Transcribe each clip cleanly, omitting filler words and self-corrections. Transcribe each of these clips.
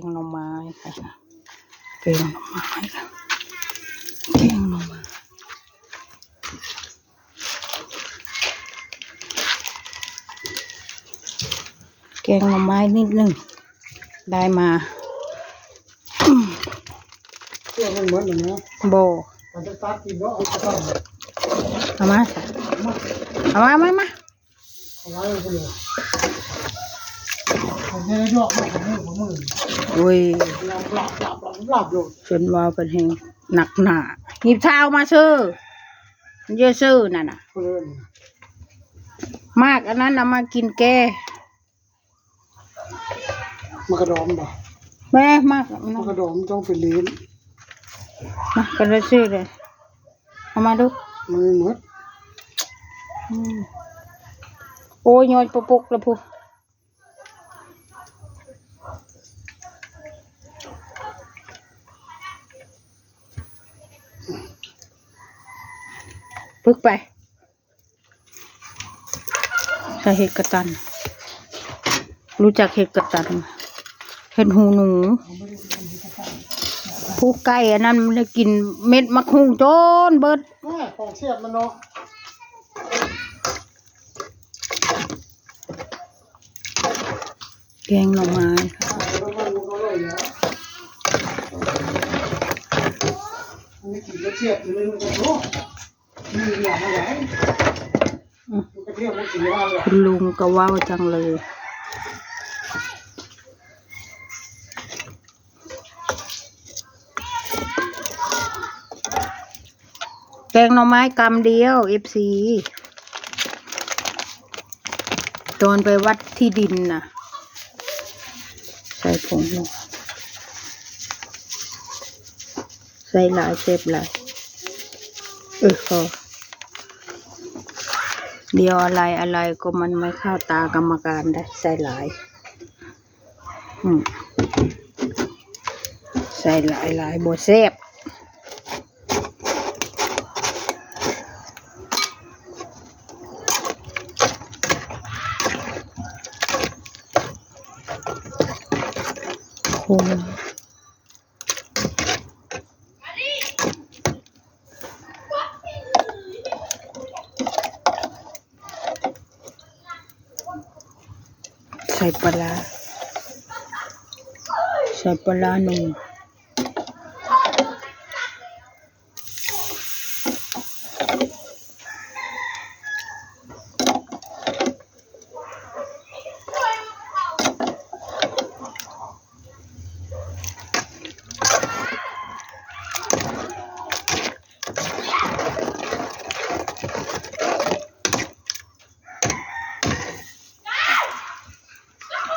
งหน่อไม้ค่ะแกงหน่อไม้ค่ะแกงหน่อไม้แกงหน่อไม้นิดนึงได้มาเที่ยวมันเหมือนอย่างนี้โบมันจะตัดกินแล้วเอามาเอามาเอาไว้เลยผมจะได้ยกผมมืออุ้ยหลับอยู่จนว่าเป็นแห่งหนักหนาหยิบเท้ามาซื้อเยอะซื้อนั่นน่ะมากอันนั้นเอามากินแกมากระดอมบ่แม่มากมากระดอมต้องเป็นลิ้นมากันเลยซื้อเลยเอามาดูมันหมดโอ้ยยอยปุกแล้วพูพึกไปใส่เห็ดกระตันรู้จักเห็ดกระตันเห็ดหูหนูผู้ไก่อันนั้นมันได้กินเม็ดมะฮุ่งจนเบิดของเสียบมันเนาะแกงหน่อไม้นี่กินแล้วเสียบเลยมันจะโอ้นี่อย่างอะไรคุณลุงก็ว้าวจังเลยแกงหน่อไม้กำเดียว FC ตอนไปวัดที่ดินน่ะใส่ผงลงใส่หลายเชฟหลายพอเดียวอะไรก็มันไม่เข้าตากรรมการได้ใส่หลายใส่หลายบ่แซ่บใส่ปลาหนึ่ง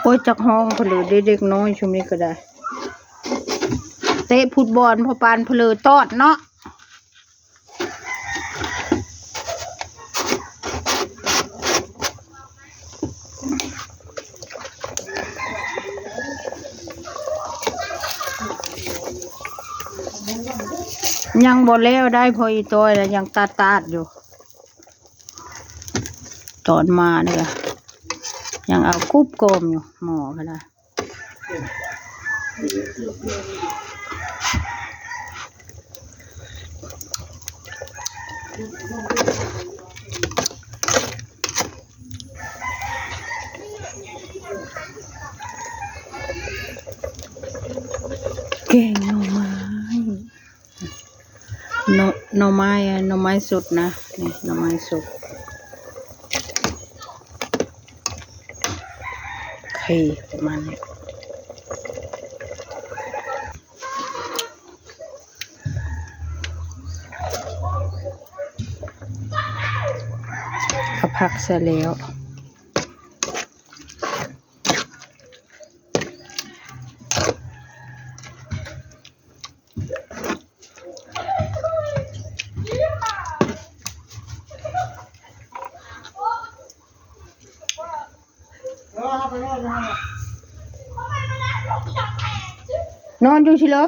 โอ้ยจักห้องเพลือเด็กน้อยช่วงนี้ก็ได้เตะฟุตบอลพอปานเพลือตอดเนาะยังบ่แล้วได้พออีตัวแล้วยังตาดอยู่ตอนมาเนี่ยยังเอาคุบโกมอยู่หมอก็ได้แกงหน่อไม้หน่อไม้สดนะนี่หน่อไม้สดไข่ประมาณนี้เอาผักเสร็จแล้วนอนอยู่ชิเหรอ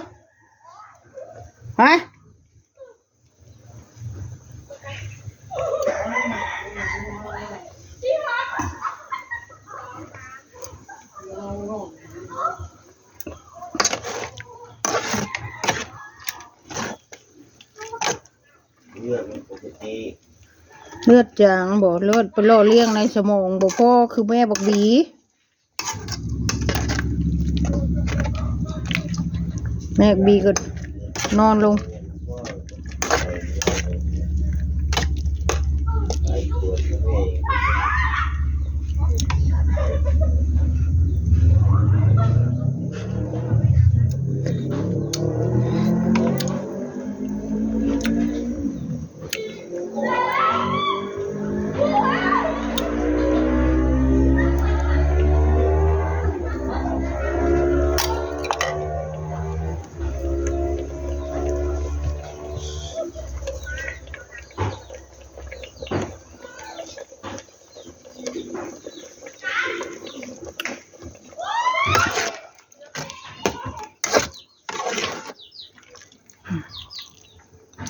ฮะ เลือดจางบ่เลือดไปล่อเลี้ยงในสมองบ่พ่อคือแม่บักบีแม่บีก็นอนลง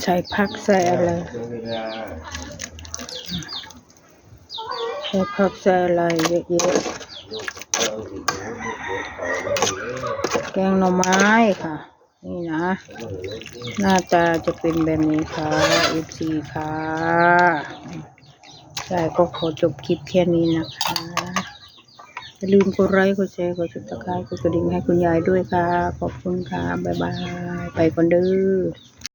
ใส่ผักใส่อะไรใส่ผักใส่อะไรเยอะๆแกงหน่อไม้ค่ะนี่นะหน้าตาจะเป็นแบบนี้ค่ะ FC ค่ะใช่ก็ขอจบคลิปแค่นี้นะคะอย่าลืมกดไลค์กดแชร์กดติดตามกดกระดิ่งให้คุณยายด้วยค่ะขอบคุณค่ะบ๊ายบายไปก่อนเด้อ